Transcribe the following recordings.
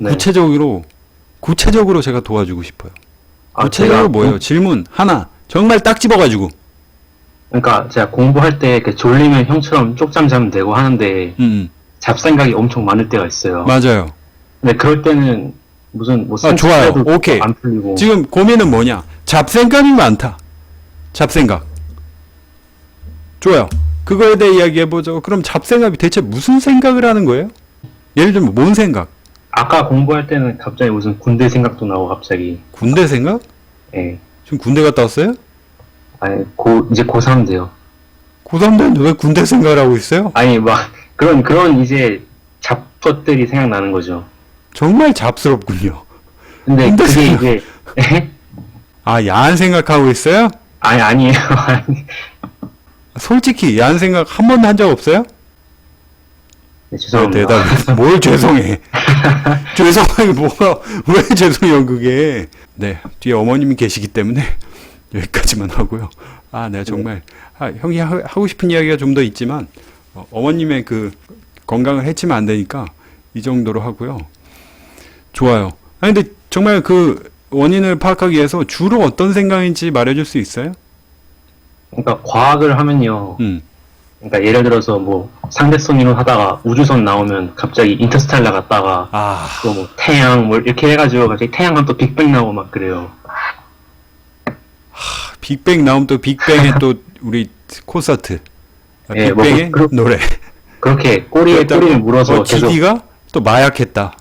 네. 구체적으로 제가 도와주고 싶어요. 아, 구체적으로 제가 뭐예요? 질문 하나 정말 딱 집어가지고. 그러니까 제가 공부할 때 이렇게 졸리면 형처럼 쪽잠 자면 되고 하는데 잡생각이 엄청 많을 때가 있어요. 맞아요. 근데 그럴 때는 무슨 뭐 아, 좋아요. 생각해도 오케이. 안 풀리고. 지금 고민은 뭐냐? 잡생각이 많다. 잡생각. 좋아요. 그거에 대해 이야기해보죠. 그럼 잡생각이 대체 무슨 생각을 하는 거예요? 예를 들면 뭔 생각? 아까 공부할 때는 갑자기 무슨 군대 생각도 나고 갑자기. 군대 생각? 예. 지금 군대 갔다 왔어요? 아니 이제 고3 돼요. 고3 되는데 왜 군대 생각을 하고 있어요? 아니 막 그런 이제 잡것들이 생각나는 거죠. 정말 잡스럽군요. 근데 군대 그게 생각. 이제 예? 아, 야한 생각하고 있어요? 아니에요. 아니. 솔직히 야한 생각 한 번도 한 적 없어요? 네, 죄송합니다. 대답. 뭘 죄송해. 죄송하게 뭐가 왜 죄송해요 그게. 네, 뒤에 어머님이 계시기 때문에 여기까지만 하고요. 아, 내가 정말 형이 하고 싶은 이야기가 좀 더 있지만 어머님의 그 건강을 해치면 안 되니까 이 정도로 하고요. 좋아요. 아니 근데 정말 그 원인을 파악하기 위해서 주로 어떤 생각인지 말해줄 수 있어요? 그러니까 과학을 하면요. 그러니까 예를 들어서 뭐 상대성 이론 하다가 우주선 나오면 갑자기 인터스텔라 갔다가 아, 또 뭐 태양 뭐 이렇게 해가지고 갑자기 태양 하면 또 빅뱅 나오고 막 그래요. 빅뱅 나오면 또 빅뱅의 또 우리 콘서트. 아, 예, 뭐 빅뱅의 노래. 그렇게 꼬리에 꼬리를 물어서 계속. GD가 또 마약했다.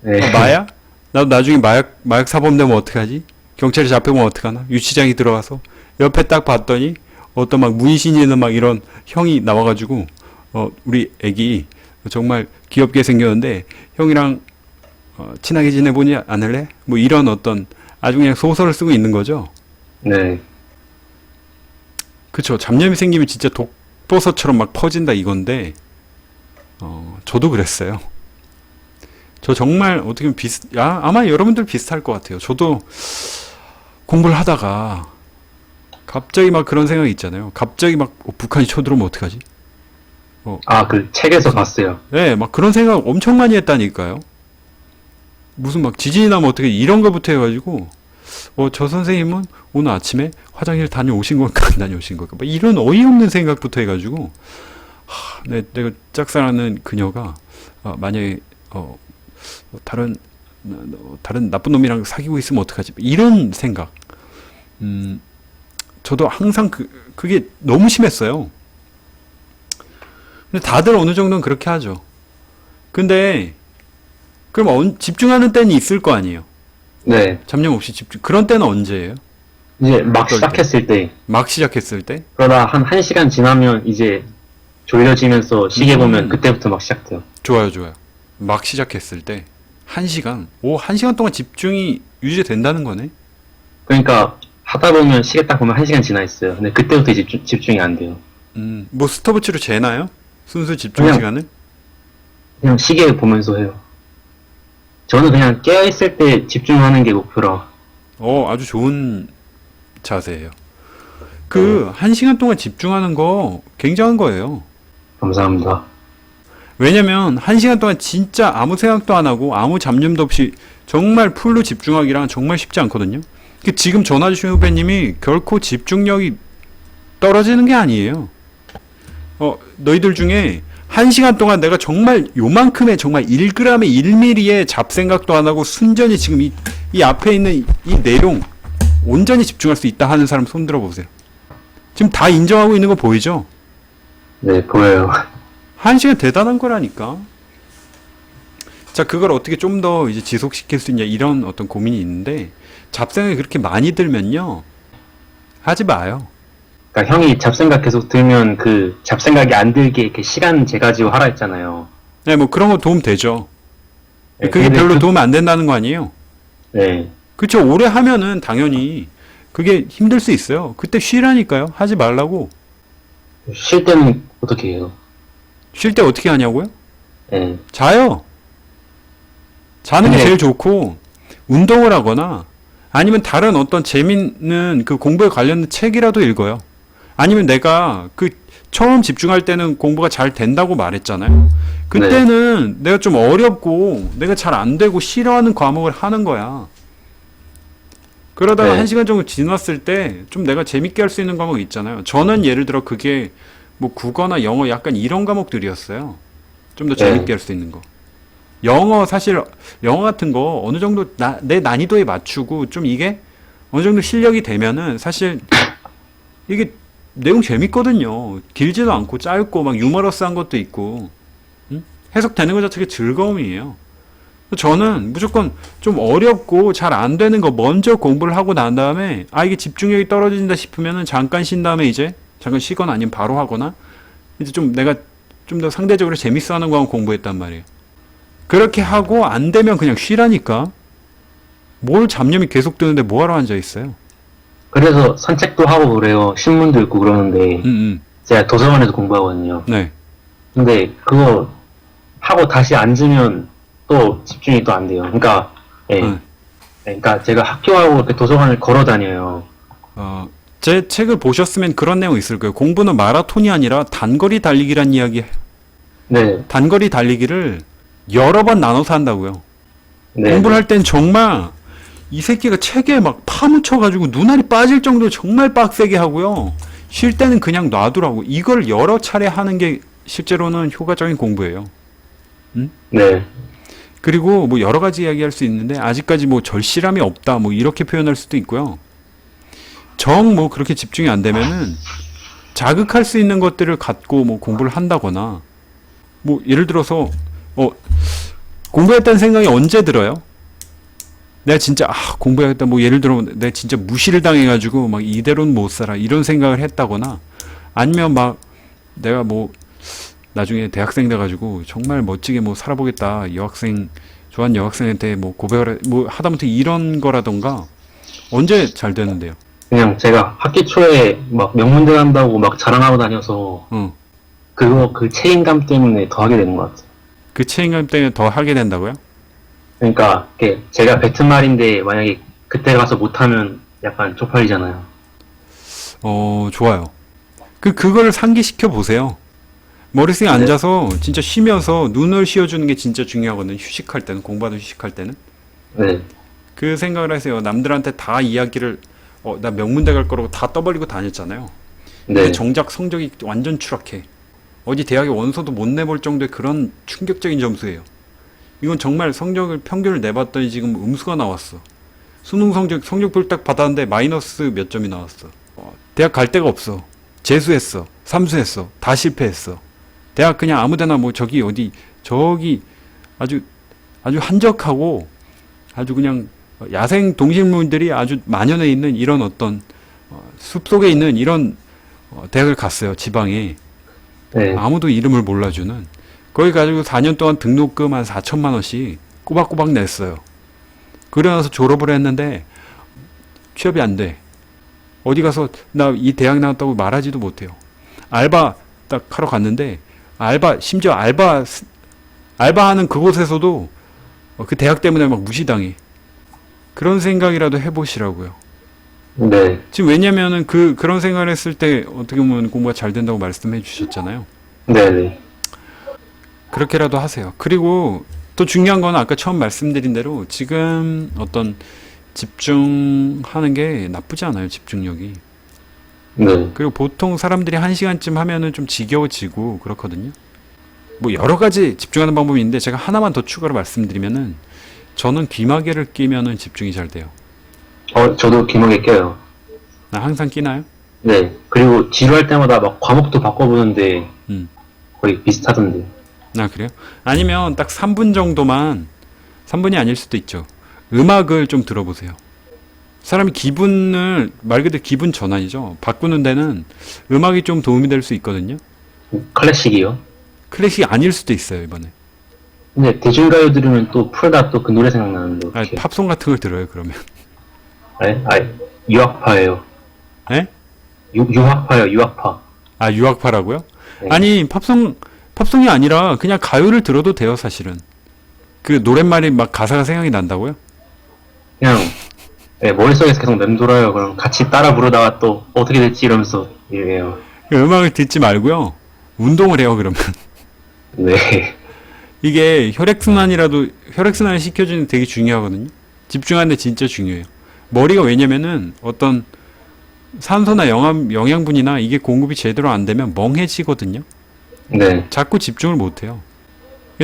예. 마약? 나도 나중에 마약 사범 되면 어떡하지? 경찰에 잡히면 어떡하나? 유치장에 들어가서 옆에 딱 봤더니 어떤 막 문신이나 막 이런 형이 나와가지고 우리 애기 정말 귀엽게 생겼는데 형이랑 친하게 지내보니 않을래? 뭐 이런 어떤 아주 그냥 소설을 쓰고 있는 거죠. 네. 그쵸. 잡념이 생기면 진짜 독버섯처럼 막 퍼진다 이건데 저도 그랬어요. 저 정말 어떻게 보면 아마 여러분들 비슷할 것 같아요. 저도 공부를 하다가 갑자기 막 그런 생각이 있잖아요. 갑자기 막 북한이 쳐들어오면 어떡하지? 아, 그 책에서 봤어요. 네, 막 그런 생각 엄청 많이 했다니까요. 무슨 막 지진이 나면 어떻게 이런 거부터 해가지고 저 선생님은 오늘 아침에 화장실 다녀오신 걸까 안 다녀오신 걸까 막 이런 어이없는 생각부터 해가지고 내가 짝사랑하는 그녀가 만약에 다른 나쁜 놈이랑 사귀고 있으면 어떡하지? 이런 생각. 저도 항상 그게 너무 심했어요. 근데 다들 어느 정도는 그렇게 하죠. 근데 그럼 집중하는 때는 있을 거 아니에요. 네. 잡념 없이 집중. 그런 때는 언제예요? 이제 막 어떨 때? 시작했을 때. 막 시작했을 때? 그러다 한 1시간 지나면 이제 졸려지면서 시계 보면 그때부터 막 시작돼요. 좋아요. 막 시작했을 때 1시간. 1시간 동안 집중이 유지된다는 거네. 그러니까 하다 보면 시계 딱 보면 1시간 지나 있어요. 근데 그때부터 이제 집중이 안 돼요. 뭐 스톱워치로 재나요? 순수 집중 그냥- 시간을? 그냥 시계 보면서 해요. 저는 그냥 깨어있을 때 집중하는 게 목표라. 아주 좋은 자세예요. 1시간 동안 집중하는 거 굉장한 거예요. 감사합니다. 왜냐면 1시간 동안 진짜 아무 생각도 안 하고 아무 잡념도 없이 정말 풀로 집중하기랑 정말 쉽지 않거든요. 지금 전화 주신 후배님이 결코 집중력이 떨어지는 게 아니에요. 너희들 중에 1시간 동안 내가 정말 요만큼의 정말 1g의 1mm의 잡생각도 안 하고 순전히 지금 이 앞에 있는 이 내용 온전히 집중할 수 있다 하는 사람 손 들어보세요. 지금 다 인정하고 있는 거 보이죠? 네, 보여요. 1시간 대단한 거라니까. 자, 그걸 어떻게 좀 더 이제 지속시킬 수 있냐 이런 어떤 고민이 있는데 잡생각이 그렇게 많이 들면요. 하지 마요. 그러니까 형이 잡생각 계속 들면 그 잡생각이 안 들게 이렇게 시간 재가지고 하라 했잖아요. 네, 뭐 그런 거 도움 되죠. 네, 그게 근데 별로 도움 안 된다는 거 아니에요? 네. 그쵸. 오래 하면은 당연히 그게 힘들 수 있어요. 그때 쉬라니까요. 하지 말라고. 쉴 때는 어떻게 해요? 쉴 때 어떻게 하냐고요? 네. 자요. 자는 게 근데- 제일 좋고 운동을 하거나 아니면 다른 어떤 재밌는 그 공부에 관련된 책이라도 읽어요. 아니면 내가 그 처음 집중할 때는 공부가 잘 된다고 말했잖아요. 그때는 내가 좀 어렵고 내가 잘 안 되고 싫어하는 과목을 하는 거야. 그러다가 네. 1시간 정도 지났을 때 좀 내가 재밌게 할 수 있는 과목 있잖아요. 저는 예를 들어 그게 뭐 국어나 영어 약간 이런 과목들이었어요. 좀 더 재밌게 할 수 있는 거. 영어 사실 영어 같은 거 어느 정도 내 난이도에 맞추고 좀 이게 어느 정도 실력이 되면은 사실 이게 내용 재밌거든요. 길지도 않고 짧고 막 유머러스한 것도 있고 해석되는 것 자체가 즐거움이에요. 저는 무조건 좀 어렵고 잘 안 되는 거 먼저 공부를 하고 난 다음에 이게 집중력이 떨어진다 싶으면은 잠깐 쉰 다음에 이제 잠깐 쉬거나 아니면 바로 하거나 이제 좀 내가 좀 더 상대적으로 재밌어 하는 거 공부했단 말이에요. 그렇게 하고 안 되면 그냥 쉬라니까. 뭘 잡념이 계속 드는데 뭐하러 앉아 있어요? 그래서 산책도 하고 그래요. 신문도 읽고 그러는데 제가 도서관에서 공부하거든요. 네. 근데 그거 하고 다시 앉으면 또 집중이 또 안 돼요. 그러니까 그러니까 제가 학교하고 이렇게 도서관을 걸어 다녀요. 제 책을 보셨으면 그런 내용 있을 거예요. 공부는 마라톤이 아니라 단거리 달리기란 이야기. 네. 단거리 달리기를 여러 번 나눠서 한다고요. 네. 공부를 할 땐 정말 이 새끼가 책에 막 파묻혀가지고 눈알이 빠질 정도로 정말 빡세게 하고요. 쉴 때는 그냥 놔두라고. 이걸 여러 차례 하는 게 실제로는 효과적인 공부예요. 네. 그리고 뭐 여러 가지 이야기할 수 있는데 아직까지 뭐 절실함이 없다 뭐 이렇게 표현할 수도 있고요. 정 뭐 그렇게 집중이 안 되면은 자극할 수 있는 것들을 갖고 뭐 공부를 한다거나 뭐 예를 들어서 공부했다는 생각이 언제 들어요? 내가 진짜 공부해야겠다 뭐 예를 들어 내가 진짜 무시를 당해가지고 막 이대로는 못 살아 이런 생각을 했다거나 아니면 막 내가 뭐 나중에 대학생 돼가지고 정말 멋지게 뭐 살아보겠다 여학생 좋아하는 여학생한테 뭐 고백을 뭐 하다못해 이런 거라던가 언제 잘 되는데요? 그냥 제가 학기 초에 막 명문대 간다고 막 자랑하고 다녀서 그 책임감 때문에 더 하게 되는 것 같아요. 그 책임감 때문에 더 하게 된다고요? 그러니까 제가 뱉은 말인데 만약에 그때 가서 못하면 약간 쪽팔리잖아요. 좋아요. 그거를 상기시켜 보세요. 머릿속에 앉아서 진짜 쉬면서 눈을 쉬어주는 게 진짜 중요하거든요. 휴식할 때는, 공부하다 휴식할 때는. 네. 그 생각을 하세요. 남들한테 다 이야기를, 나 명문대 갈 거라고 다 떠벌리고 다녔잖아요. 근데 네. 정작 성적이 완전 추락해. 어디 대학에 원서도 못 내볼 정도의 그런 충격적인 점수예요. 이건 정말 성적을 평균을 내봤더니 지금 음수가 나왔어. 수능 성적표를 딱 받았는데 마이너스 몇 점이 나왔어. 대학 갈 데가 없어. 재수했어. 삼수했어. 다 실패했어. 대학 그냥 아무데나 뭐 저기 아주 한적하고 아주 그냥 야생 동식물들이 아주 만연해 있는 이런 어떤 숲속에 있는 이런 대학을 갔어요. 지방에. 네. 아무도 이름을 몰라주는. 거기 가지고 4년 동안 등록금 한 4천만 원씩 꼬박꼬박 냈어요. 그러고 나서 졸업을 했는데 취업이 안 돼. 어디 가서 나 이 대학 나왔다고 말하지도 못해요. 알바 딱 하러 갔는데 심지어 알바하는 그곳에서도 그 대학 때문에 막 무시당해. 그런 생각이라도 해보시라고요. 네. 지금 왜냐면은 그런 생각을 했을 때 어떻게 보면 공부가 잘 된다고 말씀해 주셨잖아요. 네. 그렇게라도 하세요. 그리고 또 중요한 건 아까 처음 말씀드린 대로 지금 어떤 집중하는 게 나쁘지 않아요. 집중력이. 네. 그리고 보통 사람들이 1시간쯤 하면은 좀 지겨워지고 그렇거든요. 뭐 여러 가지 집중하는 방법이 있는데 제가 하나만 더 추가로 말씀드리면은 저는 귀마개를 끼면은 집중이 잘 돼요. 저도 귀마개 껴요. 항상 끼나요? 네. 그리고 지루할 때마다 막 과목도 바꿔보는데 거의 비슷하던데. 그래요? 아니면 딱 3분 정도만 3분이 아닐 수도 있죠. 음악을 좀 들어보세요. 사람이 기분을 말 그대로 기분 전환이죠. 바꾸는 데는 음악이 좀 도움이 될 수 있거든요. 클래식이요? 클래식이 아닐 수도 있어요, 이번에. 근데 대중가요 들으면 또 풀다 또 그 노래 생각나는데 어떡해. 팝송 같은 걸 들어요, 그러면. 유학파예요. 예? 유학파요, 유학파. 유학파라고요? 네. 아니, 팝송이 아니라 그냥 가요를 들어도 돼요, 사실은. 그 노랫말이 막 가사가 생각이 난다고요? 그냥 머릿속에서 계속 맴돌아요. 그럼 같이 따라 부르다가 또 어떻게 될지 이러면서 이래요. 음악을 듣지 말고요. 운동을 해요, 그러면. 네. 이게 혈액순환을 시켜주는 게 되게 중요하거든요. 집중하는데 진짜 중요해요. 머리가 왜냐면은 어떤 산소나 영양분이나 이게 공급이 제대로 안 되면 멍해지거든요. 네. 자꾸 집중을 못 해요.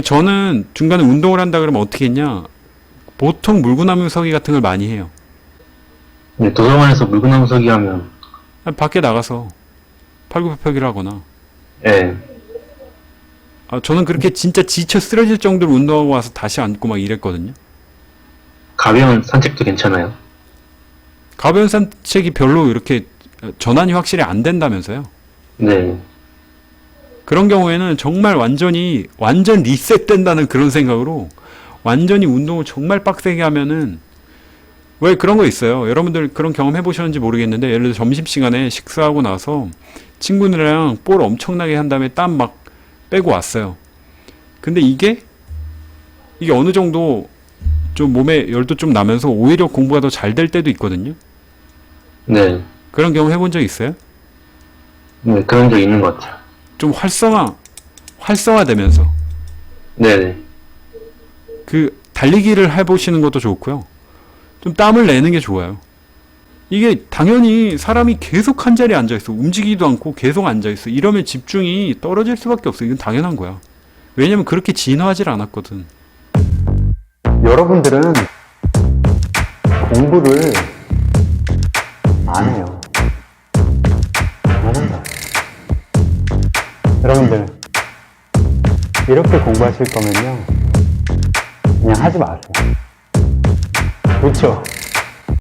저는 중간에 운동을 한다 그러면 어떻게 했냐? 보통 물구나무 서기 같은 걸 많이 해요. 네, 도서관에서 물구나무 서기 하면, 밖에 나가서 팔굽혀펴기를 하거나. 네. 저는 그렇게 진짜 지쳐 쓰러질 정도로 운동하고 와서 다시 앉고 막 이랬거든요. 가벼운 산책도 괜찮아요. 가벼운 산책이 별로 이렇게 전환이 확실히 안 된다면서요. 네. 그런 경우에는 정말 완전 리셋된다는 그런 생각으로 완전히 운동을 정말 빡세게 하면은 왜 그런 거 있어요. 여러분들 그런 경험 해보셨는지 모르겠는데 예를 들어 점심시간에 식사하고 나서 친구들이랑 볼 엄청나게 한 다음에 땀 막 빼고 왔어요. 근데 이게 어느 정도 좀 몸에 열도 좀 나면서 오히려 공부가 더 잘 될 때도 있거든요. 네. 그런 경험 해본 적 있어요? 네, 그런 적 있는 것 같아요. 좀 활성화되면서 네네. 그 달리기를 해보시는 것도 좋고요. 좀 땀을 내는 게 좋아요. 이게 당연히 사람이 계속 한 자리에 앉아있어. 움직이지도 않고 계속 앉아있어. 이러면 집중이 떨어질 수밖에 없어. 이건 당연한 거야. 왜냐면 그렇게 진화하질 않았거든. 여러분들은 공부를 안 해요. 안 한다. 여러분들, 이렇게 공부하실 거면요. 그냥 하지 마세요. 그렇죠?